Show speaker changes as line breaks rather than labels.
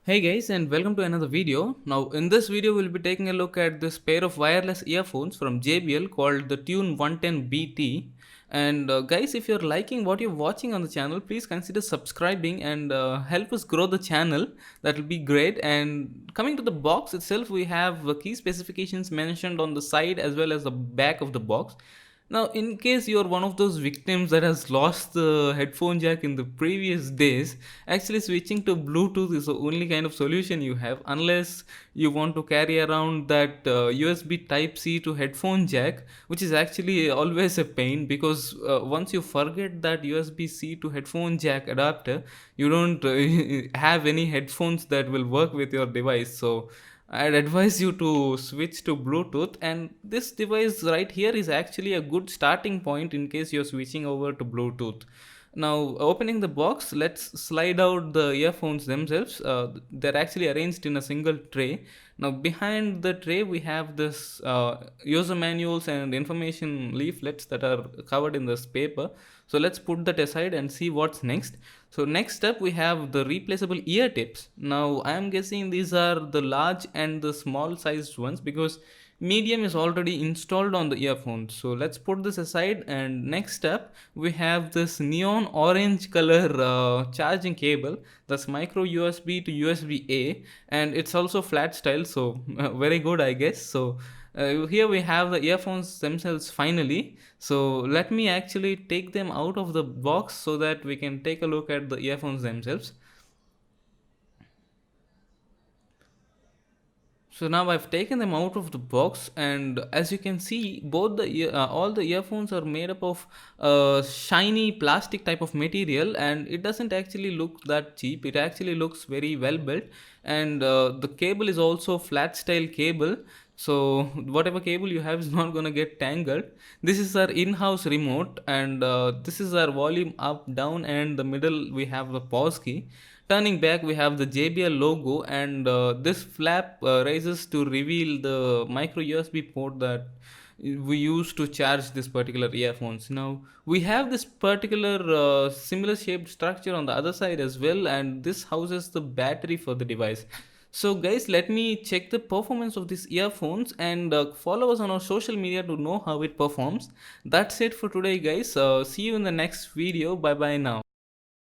Hey guys, and welcome to another video. Now in this video we'll be taking a look at this pair of wireless earphones from JBL called the TUNE11OBT. And guys, if you're liking what you're watching on the channel, please consider subscribing and help us grow the channel. That will be great. And coming to the box itself, we have key specifications mentioned on the side as well as the back of the box. Now, in case you're one of those victims that has lost the headphone jack in the previous days, actually switching to Bluetooth is the only kind of solution you have, unless you want to carry around that USB Type C to headphone jack, which is actually always a pain because once you forget that USB C to headphone jack adapter, you don't have any headphones that will work with your device. So I'd advise you to switch to Bluetooth, and this device right here is actually a good starting point in case you're switching over to Bluetooth. Now, opening the box, let's slide out the earphones themselves. They're actually arranged in a single tray. Now, behind the tray, we have this user manuals and information leaflets that are covered in this paper. So let's put that aside and see what's next. So next up we have the replaceable ear tips. Now I am guessing these are the large and the small sized ones because medium is already installed on the earphones. So let's put this aside, and next up we have this neon orange color charging cable. That's micro USB to USB A, and it's also flat style, so very good I guess. So here we have the earphones themselves finally. So let me actually take them out of the box so that we can take a look at the earphones themselves. So now I've taken them out of the box, and as you can see, all the earphones are made up of shiny plastic type of material, and it doesn't actually look that cheap. It actually looks very well built, and the cable is also flat style cable. So whatever cable you have is not gonna get tangled. This is our in-house remote, and this is our volume up, down, and the middle we have the pause key. Turning back, we have the JBL logo, and this flap raises to reveal the micro USB port that we use to charge this particular earphones. Now we have this particular similar shaped structure on the other side as well, and this houses the battery for the device. So guys, let me check the performance of these earphones, and follow us on our social media to know how it performs. That's it for today guys. See you in the next video. Bye bye now.